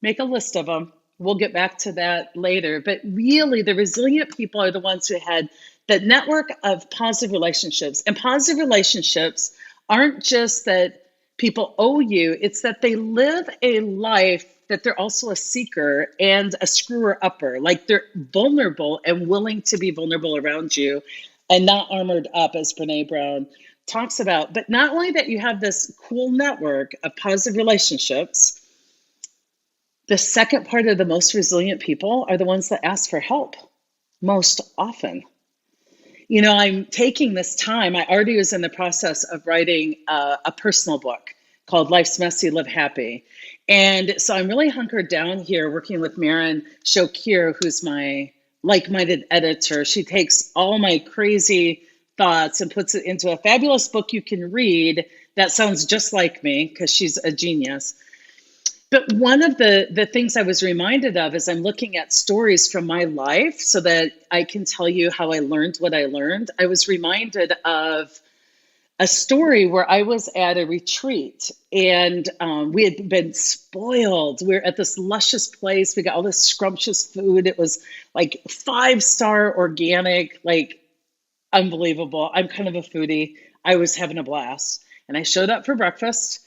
Speaker 1: Make a list of them. We'll get back to that later. But really, the resilient people are the ones who had the network of positive relationships. And positive relationships aren't just that people owe you, it's that they live a life that they're also a seeker and a screwer upper. Like, they're vulnerable and willing to be vulnerable around you and not armored up, as Brene Brown talks about. But not only that, you have this cool network of positive relationships. The second part of the most resilient people are the ones that ask for help most often. You know, I'm taking this time. I already was in the process of writing a personal book called Life's Messy, Live Happy. And so I'm really hunkered down here working with Maren Shokir, who's my like-minded editor. She takes all my crazy thoughts and puts it into a fabulous book you can read that sounds just like me, because she's a genius. But one of the things I was reminded of as I'm looking at stories from my life so that I can tell you how I learned what I learned, I was reminded of a story where I was at a retreat, and we had been spoiled. We were at this luscious place. We got all this scrumptious food. It was like 5-star organic, like unbelievable. I'm kind of a foodie. I was having a blast. And I showed up for breakfast,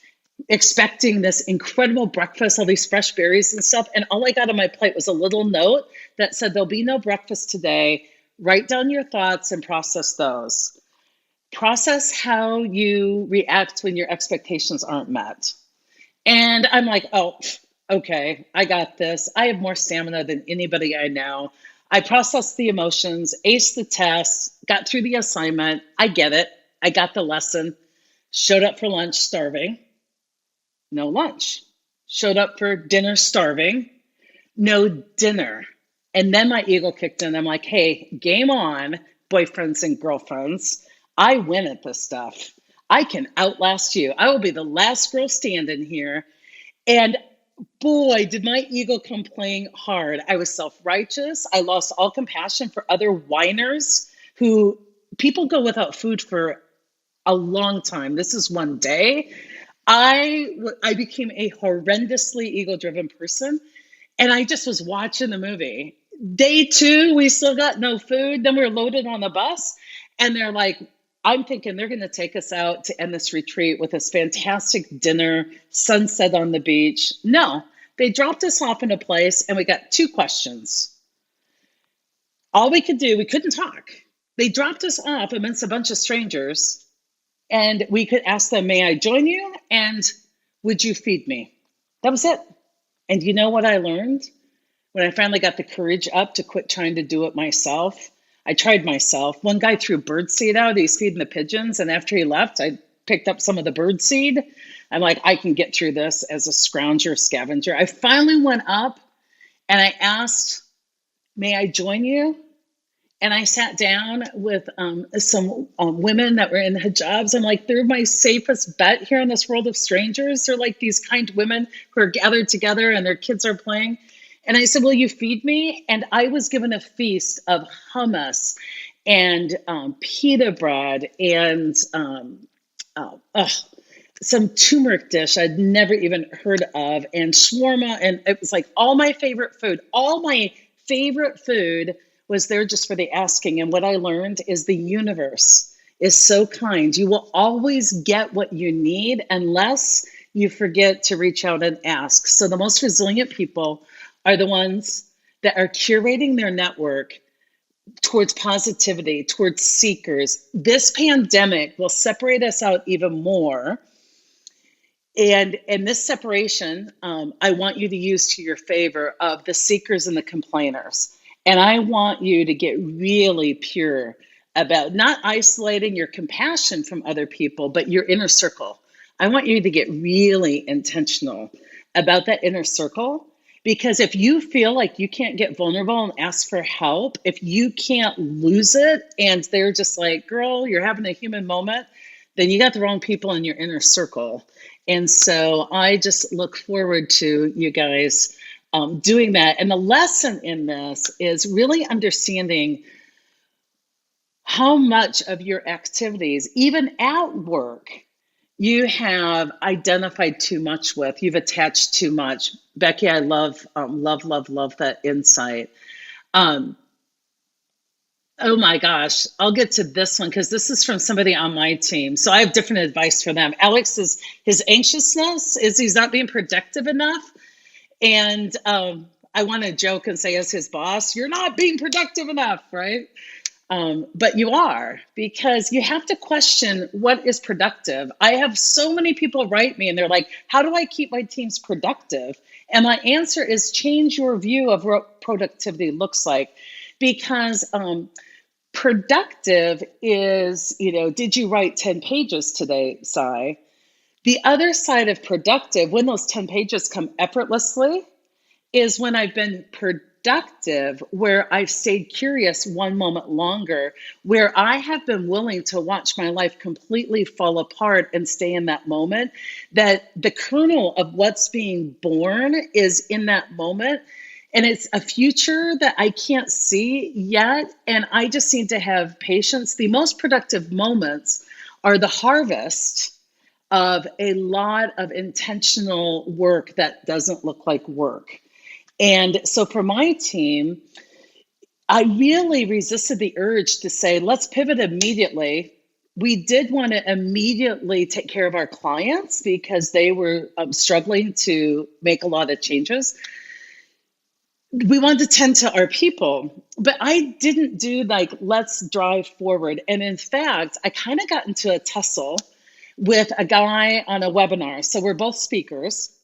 Speaker 1: expecting this incredible breakfast, all these fresh berries and stuff. And all I got on my plate was a little note that said, there'll be no breakfast today. Write down your thoughts and process those. Process how you react when your expectations aren't met. And I'm like, oh, okay, I got this. I have more stamina than anybody I know. I processed the emotions, aced the test, got through the assignment. I get it. I got the lesson. Showed up for lunch starving. No lunch. Showed up for dinner starving. No dinner. And then my ego kicked in. I'm like, hey, game on, boyfriends and girlfriends. I win at this stuff. I can outlast you. I will be the last girl standing here. And boy, did my ego come playing hard. I was self-righteous. I lost all compassion for other whiners who people go without food for a long time. This is one day. I became a horrendously ego-driven person, and I just was watching the movie. Day 2, we still got no food. Then we were loaded on the bus, and they're like, I'm thinking they're going to take us out to end this retreat with this fantastic dinner, sunset on the beach. No, they dropped us off in a place, and we got 2 questions. All we could do, we couldn't talk. They dropped us off amongst a bunch of strangers, and we could ask them, may I join you? And would you feed me? That was it. And you know what I learned? When I finally got the courage up to quit trying to do it myself, I tried myself. One guy threw birdseed out. He's feeding the pigeons. And after he left, I picked up some of the birdseed. I'm like, I can get through this as a scrounger scavenger. I finally went up and I asked, may I join you? And I sat down with some women that were in hijabs. I'm like, they're my safest bet here in this world of strangers. They're like these kind women who are gathered together and their kids are playing. And I said, will you feed me? And I was given a feast of hummus and pita bread and some turmeric dish I'd never even heard of, and shawarma. And it was like all my favorite food. All my favorite food was there just for the asking. And what I learned is the universe is so kind. You will always get what you need unless you forget to reach out and ask. So the most resilient people are the ones that are curating their network towards positivity, towards seekers. This pandemic will separate us out even more And this separation, I want you to use to your favor of the seekers and the complainers. And I want you to get really pure about not isolating your compassion from other people, but your inner circle. I want you to get really intentional about that inner circle. Because if you feel like you can't get vulnerable and ask for help, if you can't lose it and they're just like, girl, you're having a human moment, then you got the wrong people in your inner circle. And so I just look forward to you guys doing that. And the lesson in this is really understanding how much of your activities, even at work, you have identified too much with, you've attached too much. Becky, I love, love that insight. Um, oh my gosh, I'll get to this one because this is from somebody on my team. So I have different advice for them. Alex is his anxiousness is he's not being productive enough. And I want to joke and say, as his boss, you're not being productive enough, right? But you are, because you have to question what is productive. I have so many people write me and they're like, how do I keep my teams productive? And my answer is change your view of what productivity looks like. Because productive is, did you write 10 pages today, Sai? The other side of productive, when those 10 pages come effortlessly, is when I've been productive, where I've stayed curious one moment longer, where I have been willing to watch my life completely fall apart and stay in that moment, that the kernel of what's being born is in that moment. And it's a future that I can't see yet. And I just need to have patience. The most productive moments are the harvest of a lot of intentional work that doesn't look like work. And so for my team, I really resisted the urge to say, let's pivot immediately. We did want to immediately take care of our clients because they were struggling to make a lot of changes. We wanted to tend to our people, but I didn't do like, let's drive forward. And in fact, I kind of got into a tussle with a guy on a webinar. So we're both speakers.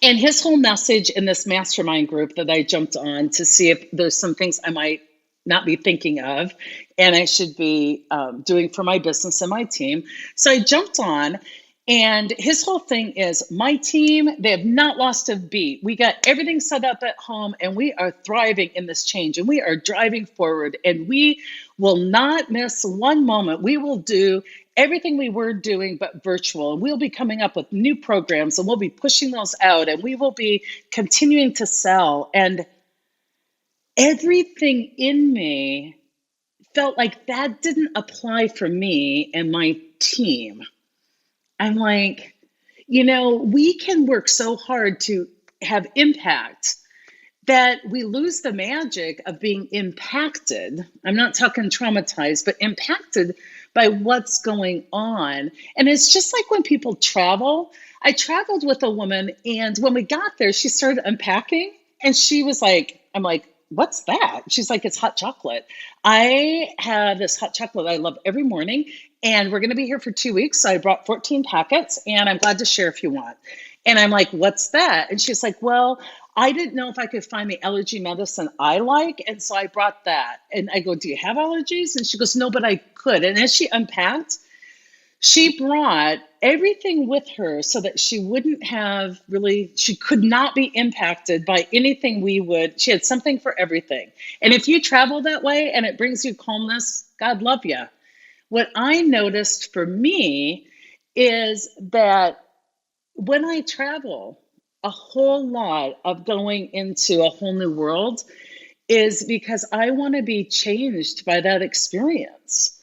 Speaker 1: And his whole message in this mastermind group that I jumped on to see if there's some things I might not be thinking of and I should be doing for my business and my team. So I jumped on, and his whole thing is my team, they have not lost a beat. We got everything set up at home and we are thriving in this change and we are driving forward and we will not miss one moment. We will do everything we were doing but virtual, and we'll be coming up with new programs and we'll be pushing those out and we will be continuing to sell. And everything in me felt like that didn't apply for me and my team. I'm like, we can work so hard to have impact that we lose the magic of being impacted. I'm not talking traumatized, but impacted by what's going on. And it's just like when people travel. I traveled with a woman, and when we got there, she started unpacking, and she was like, I'm like, what's that? She's like, it's hot chocolate. I have this hot chocolate I love every morning, and we're going to be here for 2 weeks. So I brought 14 packets, and I'm glad to share if you want. And I'm like, what's that? And she's like, well, I didn't know if I could find the allergy medicine I like. And so I brought that. And I go, do you have allergies? And she goes, no, but I could. And as she unpacked, she brought everything with her so that she wouldn't have really, she could not be impacted by anything we would. She had something for everything. And if you travel that way and it brings you calmness, God love you. What I noticed for me is that when I travel, a whole lot of going into a whole new world is because I want to be changed by that experience.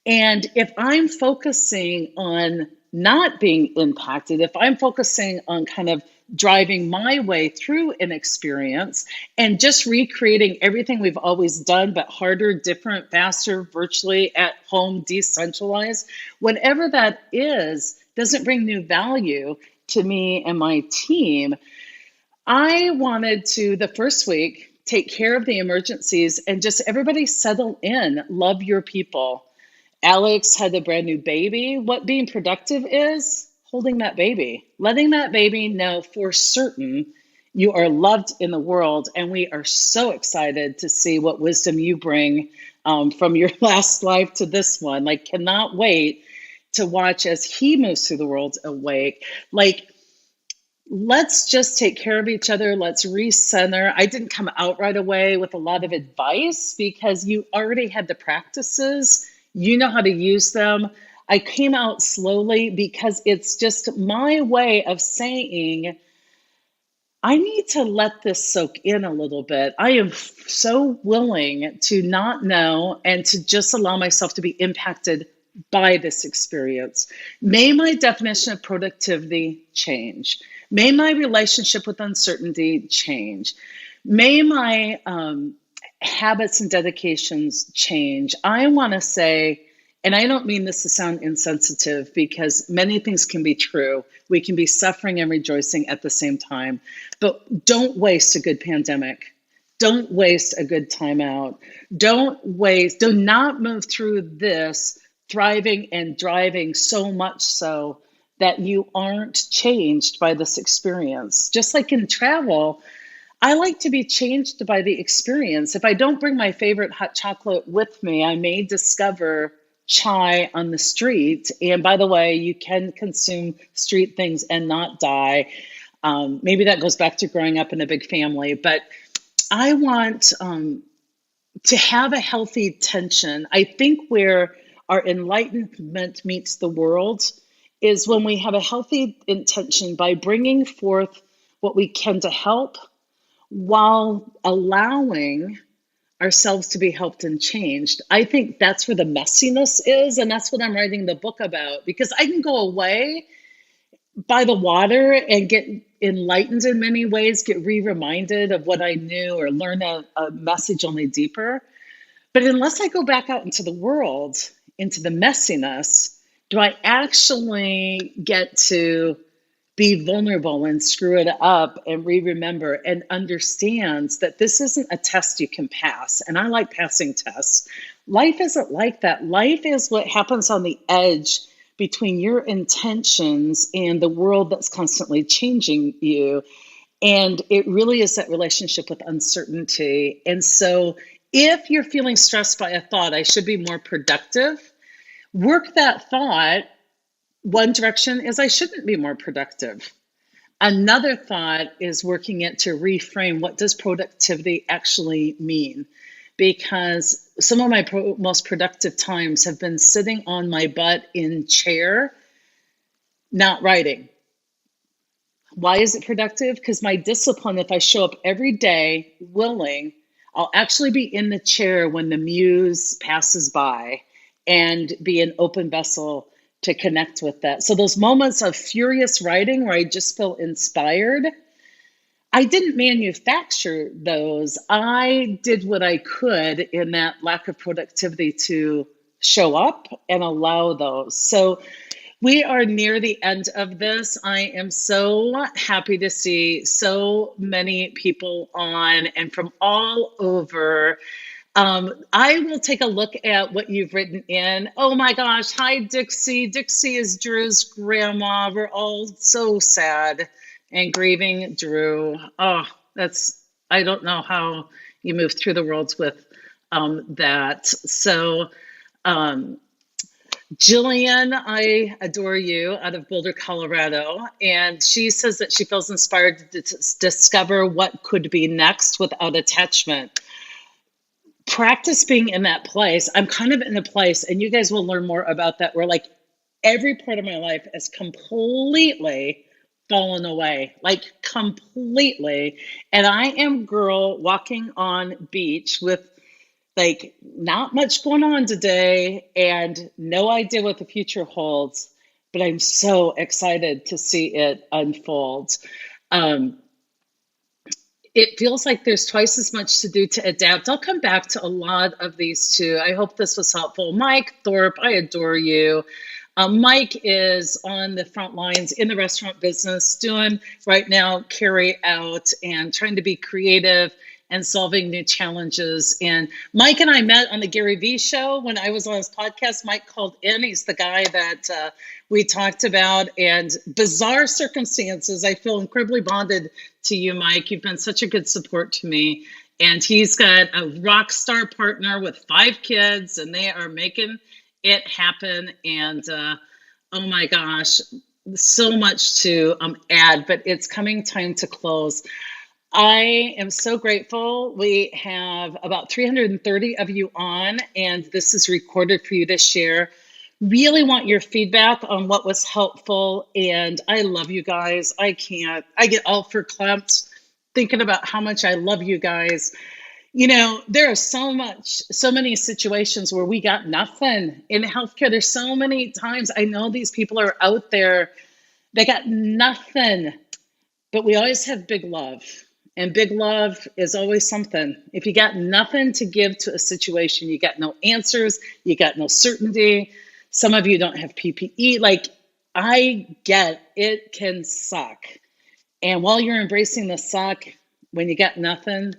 Speaker 1: And if I'm focusing on not being impacted, if I'm focusing on kind of driving my way through an experience and just recreating everything we've always done, but harder, different, faster, virtually, at home, decentralized, whatever that is, doesn't bring new value to me and my team. I wanted to, the first week, take care of the emergencies and just everybody settle in, love your people. Alex had a brand new baby. What being productive is, holding that baby, letting that baby know for certain you are loved in the world. And we are so excited to see what wisdom you bring from your last life to this one. Like, cannot wait to watch as he moves through the world awake. Like, let's just take care of each other. Let's recenter. I didn't come out right away with a lot of advice because you already had the practices. You know how to use them. I came out slowly because it's just my way of saying, I need to let this soak in a little bit. I am so willing to not know and to just allow myself to be impacted by this experience. May my definition of productivity change. May my relationship with uncertainty change. May my habits and dedications change. I want to say, and I don't mean this to sound insensitive because many things can be true. We can be suffering and rejoicing at the same time, but don't waste a good pandemic. Don't waste a good time out. Do not move through this thriving and driving so much so that you aren't changed by this experience. Just like in travel, I like to be changed by the experience. If I don't bring my favorite hot chocolate with me, I may discover chai on the street. And by the way, you can consume street things and not die. Maybe that goes back to growing up in a big family, but I want to have a healthy tension. I think where our enlightenment meets the world is when we have a healthy intention by bringing forth what we can to help while allowing ourselves to be helped and changed. I think that's where the messiness is, and that's what I'm writing the book about, because I can go away by the water and get enlightened in many ways, get re-reminded of what I knew or learn a message only deeper. But unless I go back out into the world, into the messiness, do I actually get to be vulnerable and screw it up and remember and understands that this isn't a test you can pass. And I like passing tests. Life isn't like that. Life is what happens on the edge between your intentions and the world that's constantly changing you. And it really is that relationship with uncertainty. And so if you're feeling stressed by a thought, I should be more productive, work that thought. One direction is I shouldn't be more productive. Another thought is working it to reframe, what does productivity actually mean? Because some of my most productive times have been sitting on my butt in chair, not writing. Why is it productive? Because my discipline, if I show up every day willing, I'll actually be in the chair when the muse passes by and be an open vessel to connect with that. So those moments of furious writing where I just feel inspired, I didn't manufacture those. I did what I could in that lack of productivity to show up and allow those. So we are near the end of this. I am so happy to see so many people on and from all over. I will take a look at what you've written in. Oh my gosh. Hi, Dixie. Dixie is Drew's grandma. We're all so sad and grieving Drew. Oh, I don't know how you move through the worlds with that. So, Jillian, I adore you, out of Boulder, Colorado. And she says that she feels inspired to discover what could be next without attachment. Practice being in that place. I'm kind of in a place, and you guys will learn more about that, where like every part of my life has completely fallen away, like completely. And I am girl walking on beach with like not much going on today and no idea what the future holds, but I'm so excited to see it unfold. It feels like there's twice as much to do to adapt. I'll come back to a lot of these too. I hope this was helpful. Mike Thorpe, I adore you. Mike is on the front lines in the restaurant business, doing right now carry out and trying to be creative and solving new challenges. And Mike and I met on the Gary Vee show when I was on his podcast. Mike called in. He's the guy that we talked about. And bizarre circumstances, I feel incredibly bonded to you, Mike. You've been such a good support to me. And he's got a rock star partner with 5 kids, and they are making it happen. And oh my gosh, so much to add, but it's coming time to close. I am so grateful. We have about 330 of you on, and this is recorded for you to share. Really want your feedback on what was helpful, and I love you guys. I get all verklempt thinking about how much I love you guys. You know, there are so many situations where we got nothing in healthcare. There's so many times I know these people are out there, they got nothing, but we always have big love. And big love is always something. If you got nothing to give to a situation, you got no answers, you got no certainty. Some of you don't have PPE. Like, I get it can suck. And while you're embracing the suck, when you got nothing,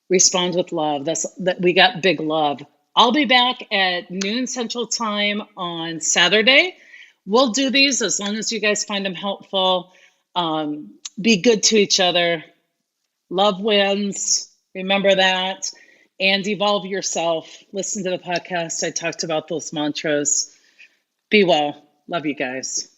Speaker 1: respond with love. That we got big love. I'll be back at noon Central Time on Saturday. We'll do these as long as you guys find them helpful. Be good to each other. Love wins. Remember that. And evolve yourself. Listen to the podcast. I talked about those mantras. Be well. Love you guys.